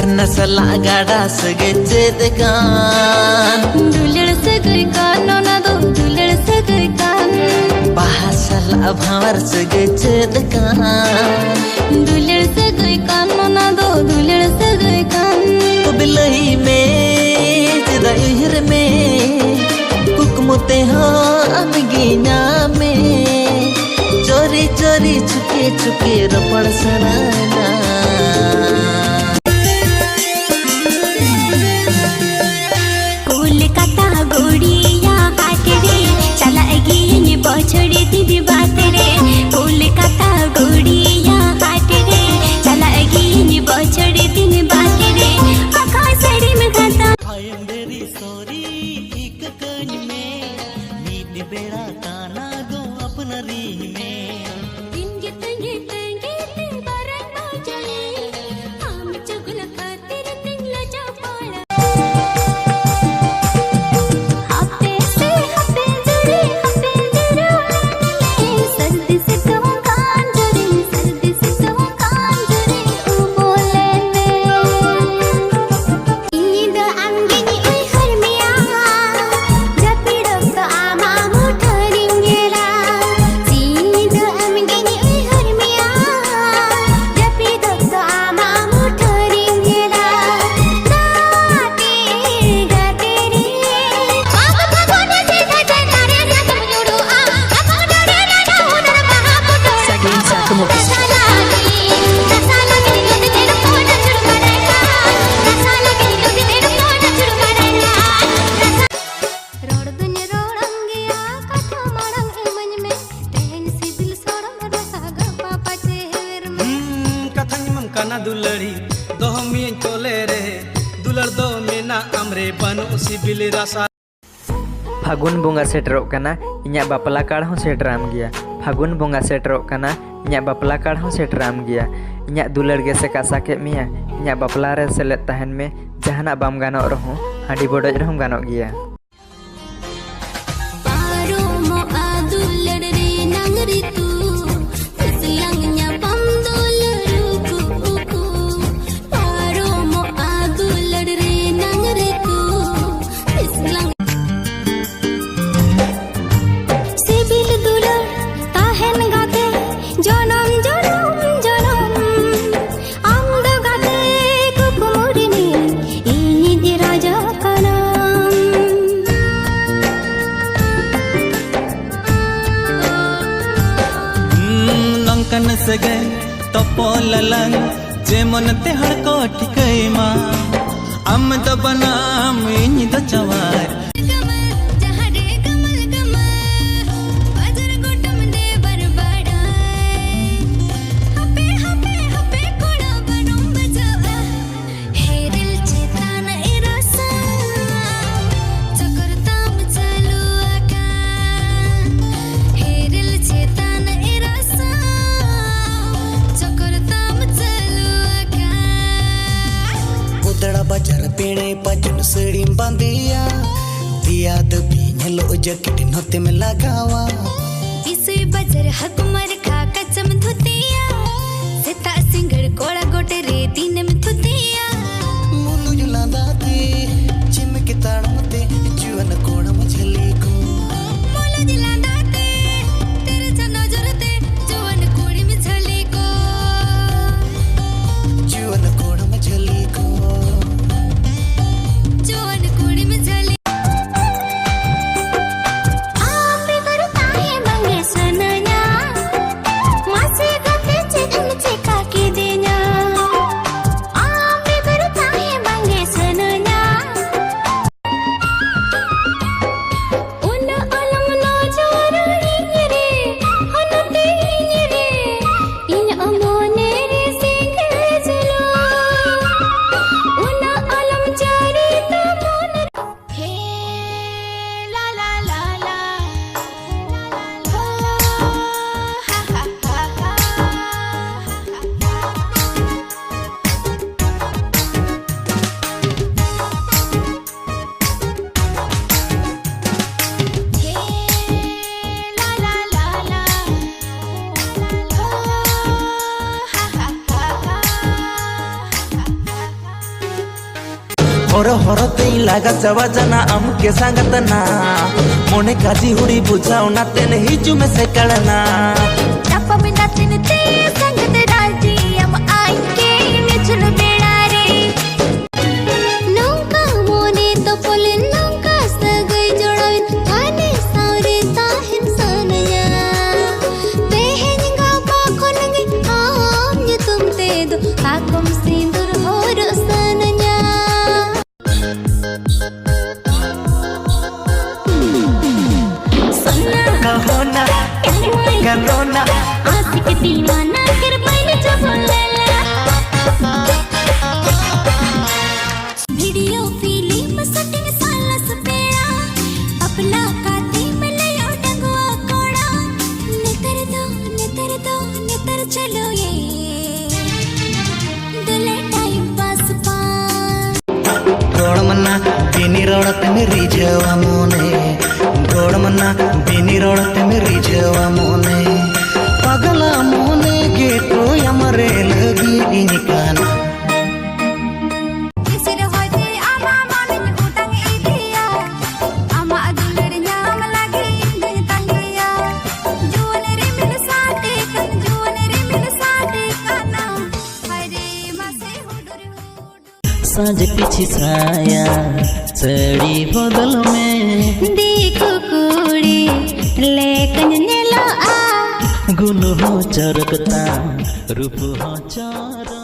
नसला गाड़ा सगे चेद कान दुलड़ सगे कान ना दो दुलड़ सगे कान bahasa भावर सगे चेद कान दुलड़ सगे कान ना दो दुलड़ सगे कान तो बिलही में चदा इहर में कुकमुते हो अमगीना में चोरी चोरी छुके छुके रपड़ सराना छोड़ी दीदी बात रे कोलकाता गोड़िया हाट रे चला गई छोड़ी दीदी बात रे आखा साड़ी में खाता अंधेरी सोरी एक कन में नींद बेड़ा ताना गो अपना रीन में तिंगे तंगे तंगे ते बरन ना चले हम चुगल खातिर तिंगला जा पाड़ा हफ्ते से हफ्ते जुड़े kana dulari dohmi chole re dular do mena amre banu sibil rasa फागुन बोंगा सेटरोग कना इन्या बापला कार्ड हों सेटराम गया फागुन बोंगा सेटरोग कना इन्या बापला कार्ड हों सेटराम गया इन्या दुलर गे से कासा के मिया इन्या बापला रे सेलेत तहन में जहाना बाम गानो रहो हांडी बोडज रहम गानो गया कन सगे तपोललन जेमन ते हड़को ठिकैमा अम द बनाम इन द चवार बाजार पेड़े पचन सड़ी बांधिया दिया दबी नलो जैकेट नोते में लगावा बिसुई बाजार हकुमर खा कचम धुतिया सेता सिंगड़ कोड़ा गोटे रे दिन में धुतिया मुनु जुलांदा ती चिमके ताड़मते जुवन कोड़ा मझली को मोला जुलांदा ती तेरे जनो जरते जुवन कोड़ी में झली को जुवन कोड़ा मझली को हर हर ते लागा चावा जाना आम के सांगतना मोने काजी हुड़ी बुझाओ ना तेने हिजू में से कलना तप में नाचन ते संगत राजी हम आई के निचल बेड़ा रे नौका मोने तो पोले नौका सगई जोड़ाविन थाने सावरे ताहिन सानया तेहन गा बाखो लगे आम ये तुम ते दो आकुम सिंदूर हो रोसनया कहो ना करो ना आशिक दीवाना कर बैल जब लेला वीडियो फिल्म शूटिंग साला सपेड़ा अपना काती में ले आओ डंगवा कोड़ा नेतर चलो ये दुले टाइम पास पा रोड मन्ना बिनी रोडते में रिझवा मोने रोड मन्ना बिनी रोडते में रिझवा मोने पगला मोने गेटो यमरे लगी इनकाना किसर होते आमा मामिन उतंग इदिया आमा दुलड़ न्याम लगे इंजन तंगिया जून रे मिल साटे काना हरे मसे हुडुर साँझ पीछे छाया चढ़ी बदल में देखो कुड़ी लेकन नेलो आ गुल हो चरकता रूप हो चारा